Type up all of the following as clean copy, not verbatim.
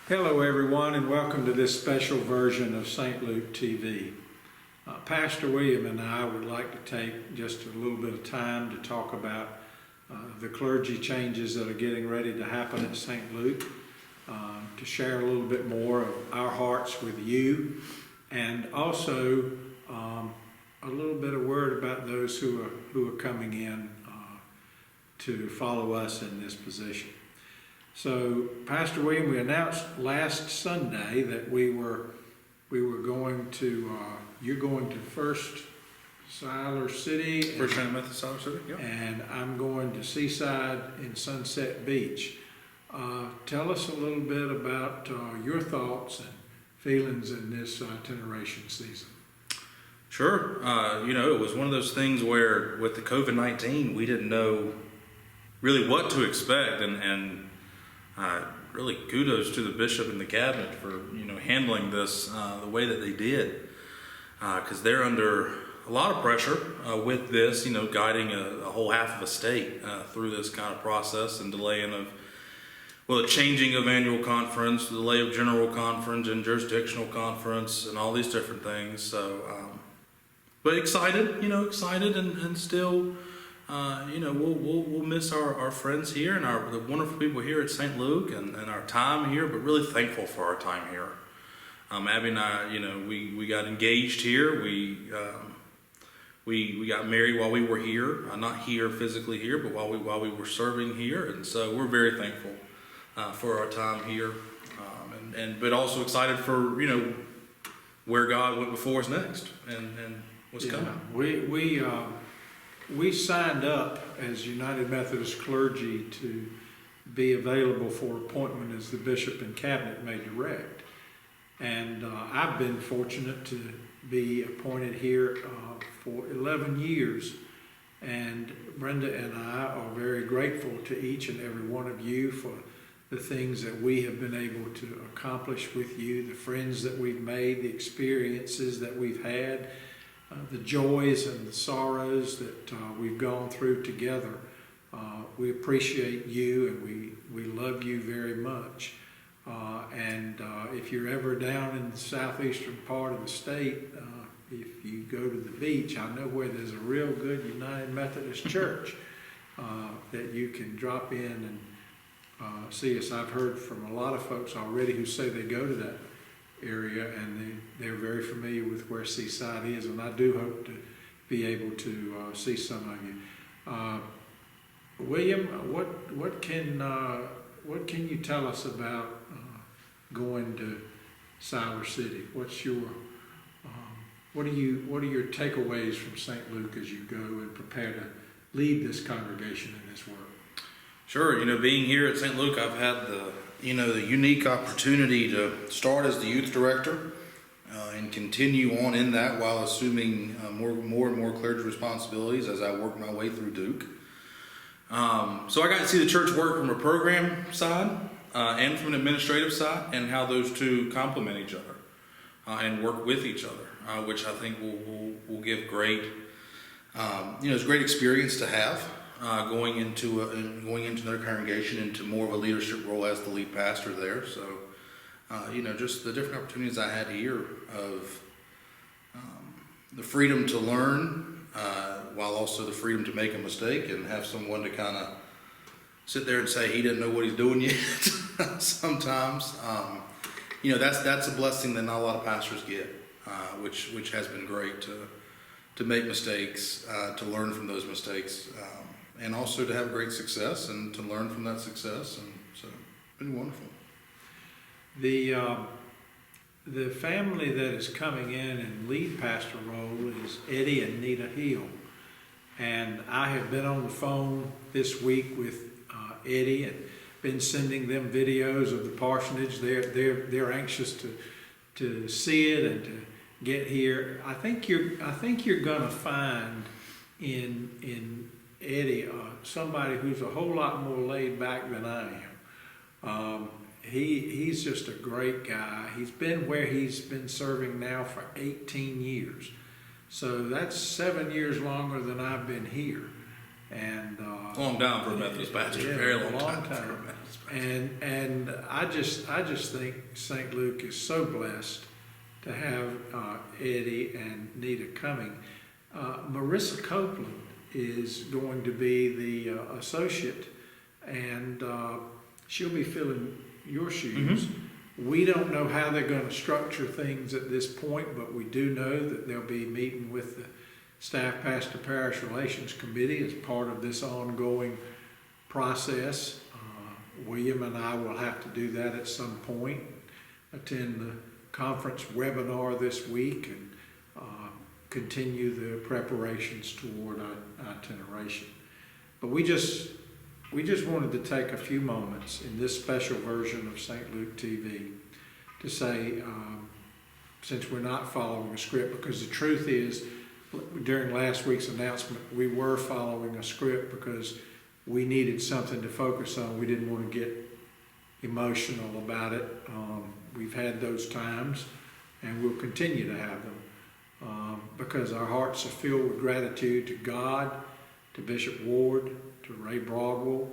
Hello everyone, and welcome to this special version of St. Luke TV. Pastor William and I would like to take just a little bit of time to talk about the clergy changes that are getting ready to happen at St. Luke, to share a little bit more of our hearts with you, and also a little bit of word about those who are coming in to follow us in this position. So, Pastor William, we announced last Sunday that we were going to, you're going to First Siler City. First United Methodist Siler City, yeah. And I'm going to Seaside in Sunset Beach. Tell us a little bit about your thoughts and feelings in this itineration season. Sure. It was one of those things where with the COVID-19, we didn't know really what to expect, and really kudos to the bishop and the cabinet for handling this the way that they did, because they're under a lot of pressure with this, guiding a whole half of a state through this kind of process and delaying of, the changing of annual conference, the delay of general conference and jurisdictional conference and all these different things. So, but excited and still. We'll miss our friends here and the wonderful people here at St. Luke and our time here, but really thankful for our time here. Abby and I, we got engaged here. We got married while we were here, not here physically here, but while we were serving here, and so we're very thankful for our time here, but also excited for where God went before us next and what's coming. We signed up as United Methodist clergy to be available for appointment as the bishop and cabinet may direct. And I've been fortunate to be appointed here for 11 years. And Brenda and I are very grateful to each and every one of you for the things that we have been able to accomplish with you, the friends that we've made, the experiences that we've had, the joys and the sorrows that we've gone through together. We appreciate you and we love you very much. And if you're ever down in the southeastern part of the state, if you go to the beach, I know where there's a real good United Methodist church that you can drop in and see us. I've heard from a lot of folks already who say they go to that area, and they're very familiar with where Seaside is, and I do hope to be able to see some of you. William, what can you tell us about going to Siler City? What's your what are your takeaways from St. Luke as you go and prepare to lead this congregation in this work? Sure. Being here at St. Luke, I've had the unique opportunity to start as the youth director and continue on in that while assuming more and more clergy responsibilities as I work my way through Duke. So I got to see the church work from a program side and from an administrative side, and how those two complement each other and work with each other, which I think will give great, it's a great experience to have. Going into another congregation, into more of a leadership role as the lead pastor there. So, just the different opportunities I had here of the freedom to learn, while also the freedom to make a mistake and have someone to kind of sit there and say he didn't know what he's doing yet. Sometimes, that's a blessing that not a lot of pastors get, which has been great to make mistakes, to learn from those mistakes. And also to have great success and to learn from that success, and so it's been wonderful. The family that is coming in lead pastor role is Eddie and Nita Hill, and I have been on the phone this week with Eddie and been sending them videos of the parsonage. They're anxious to see it and to get here. I think you're gonna find in Eddie, somebody who's a whole lot more laid back than I am. He's just a great guy. He's been where he's been serving now for 18 years. So that's 7 years longer than I've been here. And Long time for a Methodist pastor, yeah, very long long time. time. For a Methodist pastor. And I just think St. Luke is so blessed to have Eddie and Nita coming. Marissa Copeland is going to be the associate, and she'll be filling your shoes. We don't know how they're going to structure things at this point, but we do know that they'll be meeting with the Staff Pastor Parish Relations Committee as part of this ongoing process. William and I will have to do that at some point, attend the conference webinar this week, and continue the preparations toward our itineration. But we just wanted to take a few moments in this special version of St. Luke TV to say, since we're not following a script, because the truth is, during last week's announcement, we were following a script because we needed something to focus on. We didn't want to get emotional about it. We've had those times, and we'll continue to have them, because our hearts are filled with gratitude to God, to Bishop Ward, to Ray Broadwell,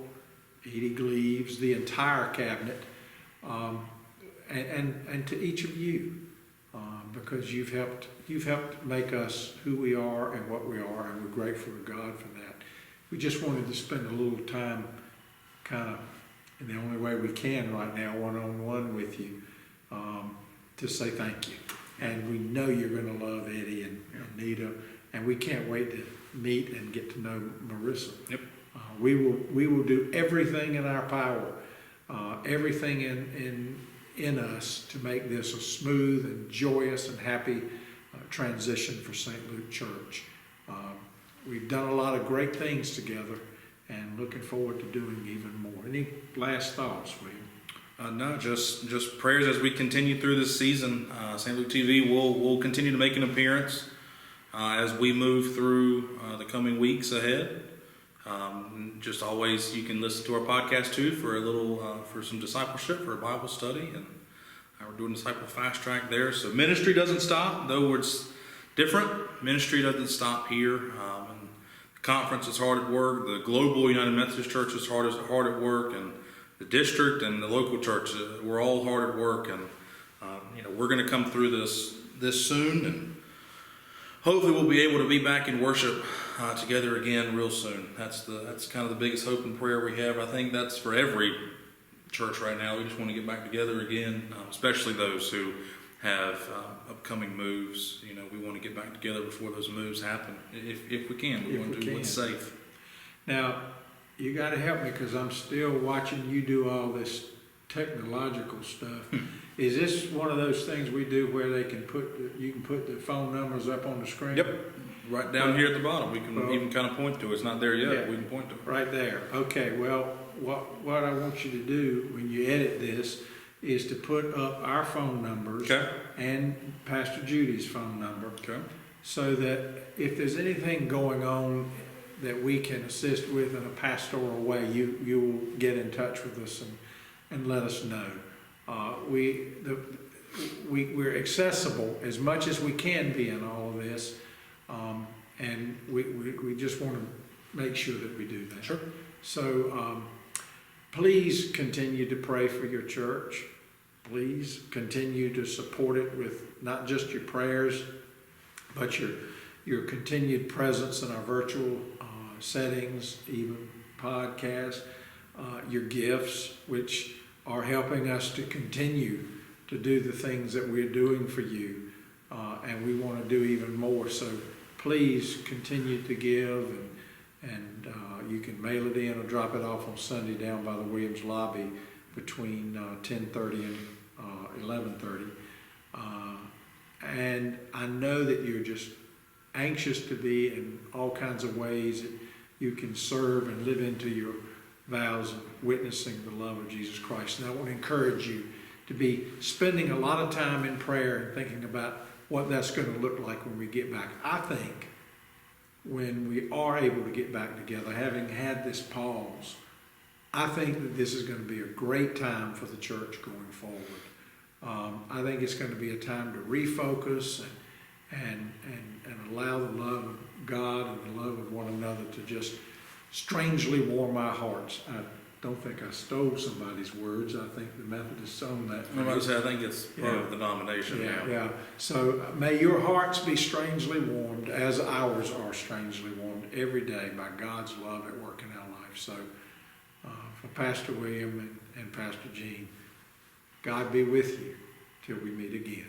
Edie Gleaves, the entire cabinet, and to each of you, because you've helped make us who we are and what we are, and we're grateful to God for that. We just wanted to spend a little time, kind of in the only way we can right now, one-on-one with you, to say thank you. And we know you're going to love Eddie and Nita, and we can't wait to meet and get to know Marissa. Yep. We will do everything in our power, everything in us to make this a smooth and joyous and happy transition for St. Luke Church. We've done a lot of great things together, and looking forward to doing even more. Any last thoughts, William? No, just prayers as we continue through this season. St. Luke TV will continue to make an appearance as we move through the coming weeks ahead. Just always, you can listen to our podcast too for a little for some discipleship, for a Bible study, and we're doing Disciple Fast Track there. So ministry doesn't stop, though it's different. Ministry doesn't stop here. And the conference is hard at work. The Global United Methodist Church is hard at work, and the district and the local church, we're all hard at work, and we're going to come through this soon, and hopefully we'll be able to be back in worship together again real soon. That's kind of the biggest hope and prayer we have. I think that's for every church right now. We just want to get back together again, especially those who have upcoming moves. We want to get back together before those moves happen, if we can. We want to do what's safe. Now, you got to help me, because I'm still watching you do all this technological stuff. Is this one of those things we do where you can put the phone numbers up on the screen? Yep, right down here at the bottom. We can even kind of point to it. It's not there yet. Yeah, we can point to it. Right there. Okay. Well, what I want you to do when you edit this is to put up our phone numbers, Okay. and Pastor Judy's phone number, Okay. so that if there's anything going on that we can assist with in a pastoral way, you will get in touch with us and let us know. We're accessible as much as we can be in all of this, and we just want to make sure that we do that. Sure. So please continue to pray for your church. Please continue to support it with not just your prayers, but your continued presence in our virtual settings, even podcasts, your gifts, which are helping us to continue to do the things that we're doing for you, and we want to do even more. So please continue to give, and you can mail it in or drop it off on Sunday down by the Williams lobby between 10:30 and 11:30. And I know that you're just anxious to be in all kinds of ways that you can serve and live into your vows of witnessing the love of Jesus Christ. And I want to encourage you to be spending a lot of time in prayer and thinking about what that's going to look like when we get back. I think when we are able to get back together, having had this pause, I think that this is going to be a great time for the church going forward. I think it's going to be a time to refocus and allow the love of God and the love of one another to just strangely warm our hearts. I don't think I stole somebody's words. I think the Methodists own that. I'm about to say, I think it's part Yeah. of the denomination now. Yeah. So may your hearts be strangely warmed as ours are strangely warmed every day by God's love at work in our life. So for Pastor William and Pastor Gene, God be with you till we meet again.